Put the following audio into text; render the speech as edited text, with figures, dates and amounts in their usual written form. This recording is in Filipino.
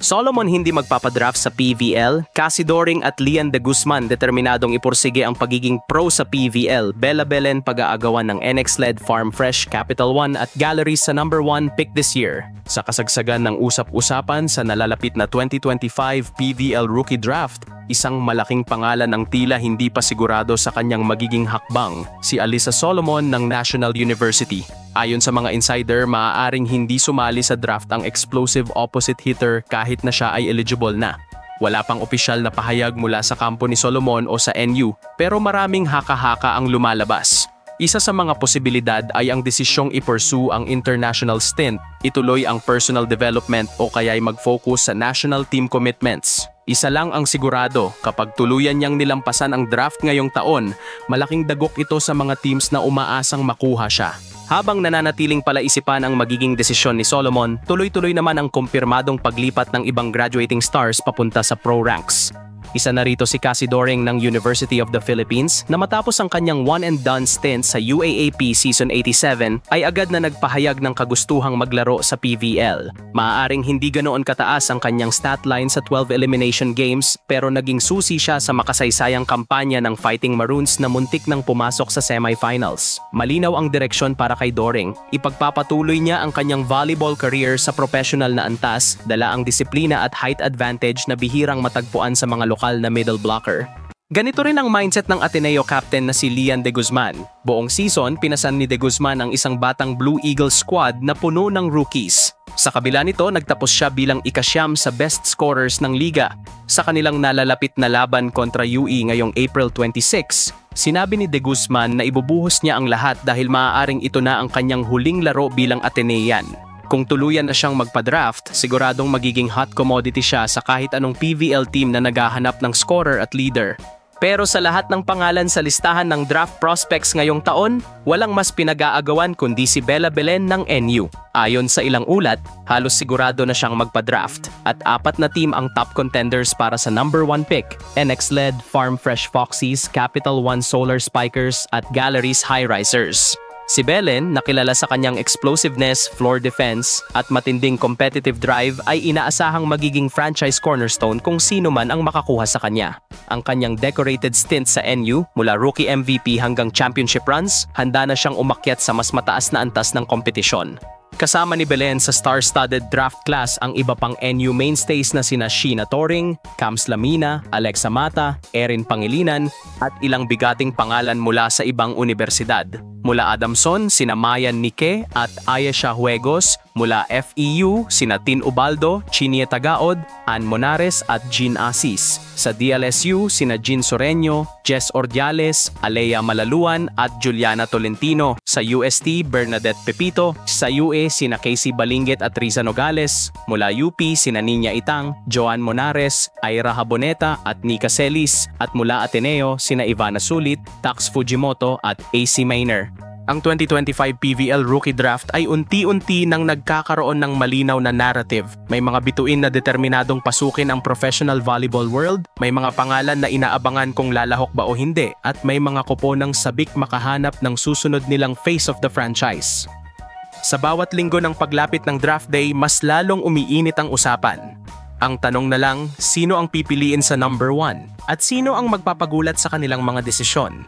Solomon hindi magpapadraft sa PVL, Cassie Doring at Lian de Guzman determinadong ipursige ang pagiging pro sa PVL, Bella Belen pag-aagawan ng NX-led Farm Fresh, Capital One at Galleries sa number 1 pick this year. Sa kasagsagan ng usap-usapan sa nalalapit na 2025 PVL Rookie Draft, isang malaking pangalan ang tila hindi pa sigurado sa kanyang magiging hakbang, si Alyssa Solomon ng National University. Ayon sa mga insider, maaaring hindi sumali sa draft ang explosive opposite hitter kahit na siya ay eligible na. Wala pang opisyal na pahayag mula sa kampo ni Solomon o sa NU, pero maraming haka-haka ang lumalabas. Isa sa mga posibilidad ay ang desisyong i-pursue ang international stint, ituloy ang personal development o kaya'y mag-focus sa national team commitments. Isa lang ang sigurado, kapag tuluyan niyang nilampasan ang draft ngayong taon, malaking dagok ito sa mga teams na umaasang makuha siya. Habang nananatiling palaisipan ang magiging desisyon ni Solomon, tuloy-tuloy naman ang kumpirmadong paglipat ng ibang graduating stars papunta sa pro ranks. Isa na rito si Cassie Doring ng University of the Philippines na matapos ang kanyang one-and-done stint sa UAAP Season 87 ay agad na nagpahayag ng kagustuhang maglaro sa PVL. Maaaring hindi ganoon kataas ang kanyang stat line sa 12 elimination games pero naging susi siya sa makasaysayang kampanya ng Fighting Maroons na muntik nang pumasok sa semifinals. Malinaw ang direksyon para kay Doring. Ipagpapatuloy niya ang kanyang volleyball career sa professional na antas, dala ang disiplina at height advantage na bihirang matagpuan sa mga lokal na middle blocker. Ganito rin ang mindset ng Ateneo captain na si Lian de Guzman. Buong season, pinasan ni de Guzman ang isang batang Blue Eagles squad na puno ng rookies. Sa kabila nito, nagtapos siya bilang ikasyam sa best scorers ng liga. Sa kanilang nalalapit na laban kontra UE ngayong April 26, sinabi ni de Guzman na ibubuhos niya ang lahat dahil maaaring ito na ang kanyang huling laro bilang Atenean. Kung tuluyan na siyang magpa-draft, siguradong magiging hot commodity siya sa kahit anong PVL team na naghahanap ng scorer at leader. Pero sa lahat ng pangalan sa listahan ng draft prospects ngayong taon, walang mas pinag-aagawan kundi si Bella Belen ng NU. Ayon sa ilang ulat, halos sigurado na siyang magpa-draft at 4 na team ang top contenders para sa number 1 pick, NX-led Farm Fresh Foxies, Capital One Solar Spikers at Galleries High Risers. Si Belen, nakilala sa kanyang explosiveness, floor defense, at matinding competitive drive ay inaasahang magiging franchise cornerstone kung sino man ang makakuha sa kanya. Ang kanyang decorated stint sa NU, mula rookie MVP hanggang championship runs, handa na siyang umakyat sa mas mataas na antas ng kompetisyon. Kasama ni Belen sa star-studded draft class ang iba pang NU mainstays na sina Sheena Toring, Cams Lamina, Alexa Mata, Erin Pangilinan, at ilang bigating pangalan mula sa ibang universidad. Mula Adamson, sina Mayan Nike at Ayesha Huegos. Mula FEU, sina Tin Ubaldo, Chinie Tagaod, Ann Monares at Jean Asis. Sa DLSU, sina Jean Soreño, Jess Ordiales, Alea Malaluan at Juliana Tolentino. Sa UST, Bernadette Pepito. Sa UA, sina Casey Balinget at Riza Nogales. Mula UP, sina Niña Itang, Joan Monares, Ira Haboneta at Nika Celis. At mula Ateneo, sina Ivana Sulit, Tax Fujimoto at AC Maynor. Ang 2025 PVL Rookie Draft ay unti-unti nang nagkakaroon ng malinaw na narrative. May mga bituin na determinadong pasukin ang professional volleyball world, may mga pangalan na inaabangan kung lalahok ba o hindi, at may mga kuponang sabik makahanap ng susunod nilang face of the franchise. Sa bawat linggo ng paglapit ng draft day, mas lalong umiinit ang usapan. Ang tanong na lang, sino ang pipiliin sa number 1? At sino ang magpapagulat sa kanilang mga desisyon?